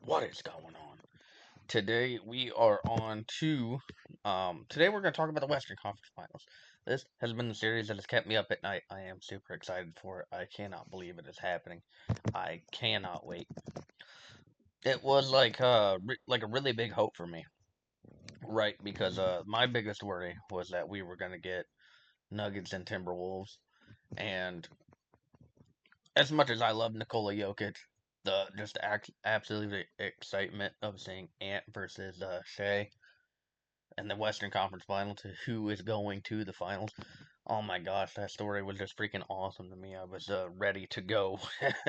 What is going on? Today we are on to today we're going to talk about the Western Conference Finals. This has been the series that has kept me up at night. I am super excited for it. I cannot believe it is happening. I cannot wait. It was like a really big hope for me, right? Because my biggest worry was that we were going to get Nuggets and Timberwolves, and as much as I love Nikola Jokic, the just absolute excitement of seeing Ant versus Shea and the Western Conference Final to who is going to the finals. Oh my gosh, that story was just freaking awesome to me. I was ready to go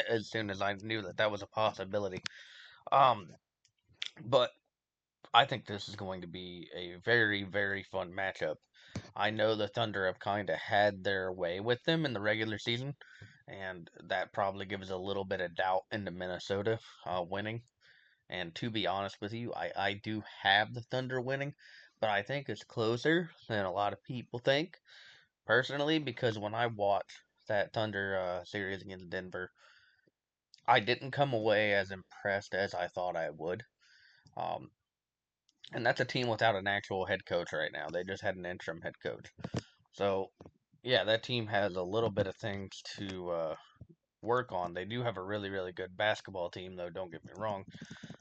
as soon as I knew that that was a possibility. Um, but I think this is going to be a very, very fun matchup. I know the Thunder have kind of had their way with them in the regular season, and that probably gives a little bit of doubt into Minnesota winning. And to be honest with you, I do have the Thunder winning, but I think it's closer than a lot of people think, personally, because when I watched that Thunder series against Denver, I didn't come away as impressed as I thought I would. Um, and that's a team without an actual head coach right now. They just had an interim head coach. So, yeah, that team has a little bit of things to work on. They do have a really, really good basketball team, though, don't get me wrong.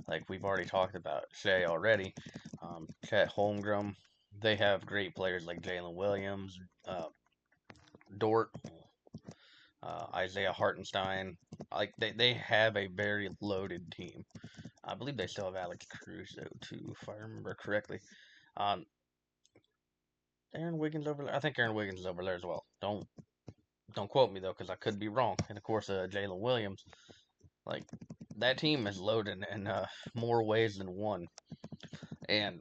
Like we've already talked about Shea already. Chet Holmgren. They have great players like Jalen Williams, Dort, Isaiah Hartenstein. Like they have a very loaded team. I believe they still have Alex Caruso too, if I remember correctly. Um, Aaron Wiggins over there. I think Aaron Wiggins is over there as well. Don't quote me though, because I could be wrong. And of course, Jalen Williams. Like that team is loaded in more ways than one, and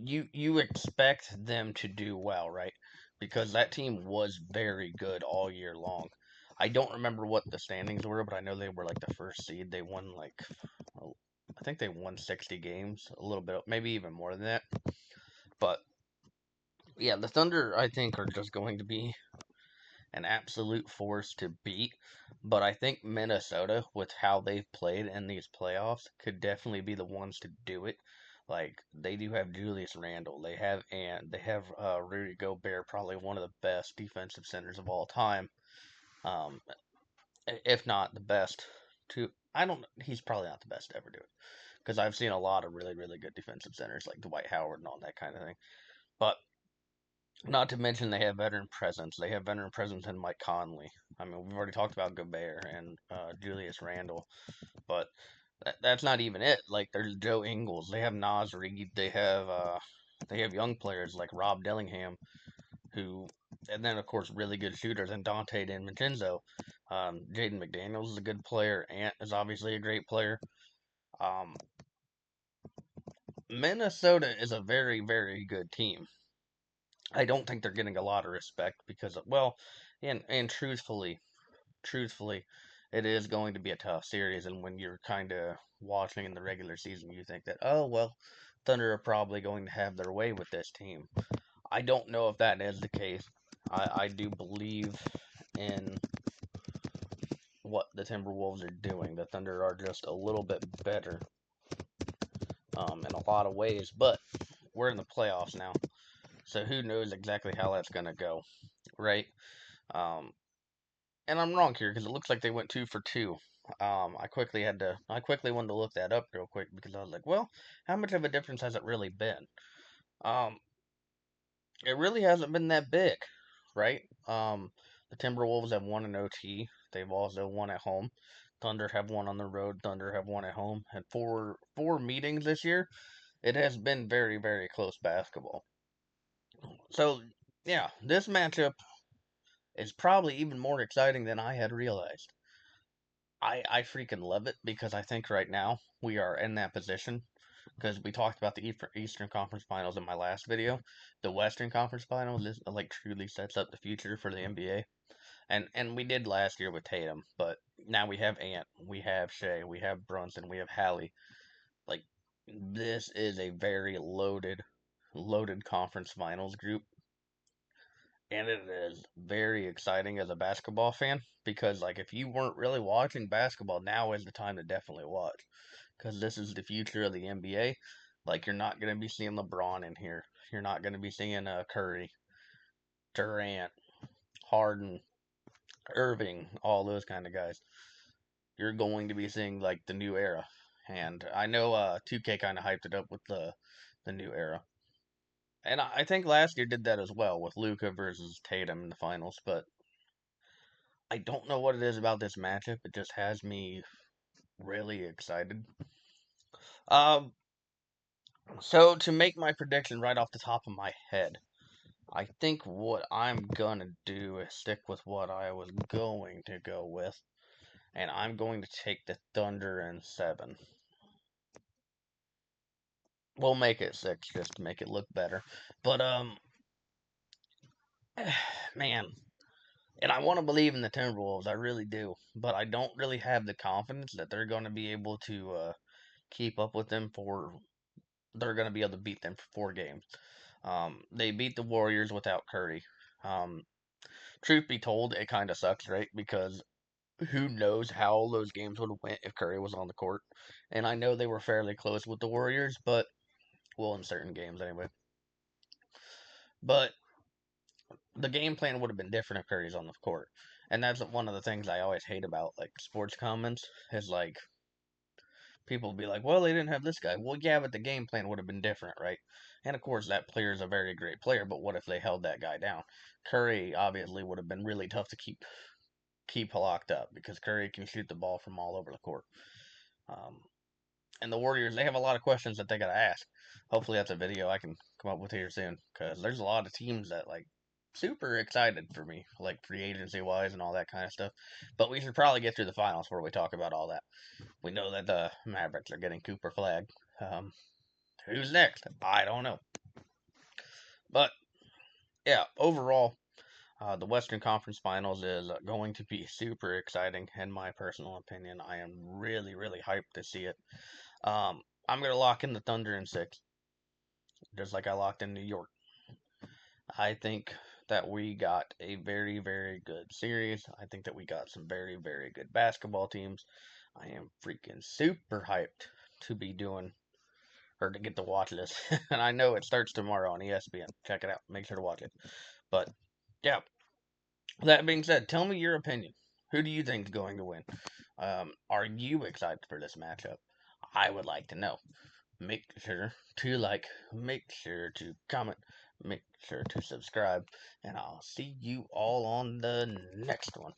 you expect them to do well, right? Because that team was very good all year long. I don't remember what the standings were, but I know they were like the first seed. They won like oh, I think they won 60 games, a little bit, maybe even more than that. But yeah, the Thunder I think are just going to be an absolute force to beat. But I think Minnesota, with how they've played in these playoffs, could definitely be the ones to do it. Like they do have Julius Randle, they have Rudy Gobert, probably one of the best defensive centers of all time, um, if not the best. To I don't, he's probably not the best to ever do it because I've seen a lot of really really good defensive centers like Dwight Howard and all that kind of thing. But not to mention they have veteran presence. They have veteran presence in Mike Conley. I mean, we've already talked about Gobert and Julius Randle, but that's not even it. Like there's Joe Ingles. They have Nas Reed. They have young players like Rob Dillingham, who, and then of course really good shooters and Dante DiVincenzo. Jaden McDaniels is a good player. Ant is obviously a great player. Um, Minnesota is a very very good team. I don't think they're getting a lot of respect because of, well, and truthfully, it is going to be a tough series. And when you're kind of watching in the regular season, you think that, oh well, Thunder are probably going to have their way with this team. I don't know if that is the case. I do believe in what the Timberwolves are doing. The Thunder are just a little bit better in a lot of ways, but we're in the playoffs now, so who knows exactly how that's going to go, right? Um, and I'm wrong here because it looks like they went 2 for 2. I quickly wanted to look that up real quick because I was like, well, how much of a difference has it really been? Um, it really hasn't been that big, right? The Timberwolves have won in OT. They've also won at home. Thunder have won on the road. Thunder have won at home. And four meetings this year, it has been very very close basketball. So yeah, this matchup is probably even more exciting than I had realized. I freaking love it because I think right now we are in that position because we talked about the Eastern Conference Finals in my last video. The Western Conference Finals is like truly sets up the future for the NBA, and we did last year with Tatum, but now we have Ant, we have Shea, we have Brunson, we have Hallie. Like this is a very loaded conference finals group, And it is very exciting as a basketball fan because, like, if you weren't really watching basketball, now is the time to definitely watch because this is the future of the NBA. Like, you're not going to be seeing LeBron in here. You're not going to be seeing Curry, Durant, Harden, Irving, all those kind of guys. You're going to be seeing like the new era. And I know 2K kind of hyped it up with the new era. And I think last year did that as well with Luca versus Tatum in the finals, but I don't know what it is about this matchup. It just has me really excited. Um, so to make my prediction right off the top of my head, I think what I'm gonna do is stick with what I was going to go with, and I'm going to take the Thunder in 7. We'll make it 6 just to make it look better. But man, and I want to believe in the Timberwolves, I really do, but I don't really have the confidence that they're going to be able to keep up with them for. They're going to be able to beat them for 4 games. They beat the Warriors without Curry. Um, truth be told, it kind of sucks, right? Because who knows how those games would have went if Curry was on the court. And I know they were fairly close with the Warriors, but well, in certain games anyway. But the game plan would have been different if Curry's on the court. And that's one of the things I always hate about like sports comments is like people be like, "Well, they didn't have this guy." Well, yeah, but the game plan would have been different, right? And of course, that player is a very great player, but what if they held that guy down? Curry obviously would have been really tough to keep locked up because Curry can shoot the ball from all over the court. Um, and the Warriors, they have a lot of questions that they got to ask. Hopefully, that's a video I can come up with here soon because there's a lot of teams that like super excited for me, like free agency wise and all that kind of stuff. But we should probably get through the finals where we talk about all that. We know that the Mavericks are getting Cooper Flag. Um, who's next? I don't know. But yeah, overall, the Western Conference Finals is going to be super exciting, in my personal opinion. I am really, really hyped to see it. I'm going to lock in the Thunder in 6, just like I locked in New York. I think that we got a very, very good series. I think that we got some very, very good basketball teams. I am freaking super hyped to be doing or to get to watch this. And I know it starts tomorrow on ESPN. Check it out. Make sure to watch it. But yeah, that being said, tell me your opinion. Who do you think is going to win? Are you excited for this matchup? I would like to know. Make sure to like, make sure to comment, make sure to subscribe, and I'll see you all on the next one.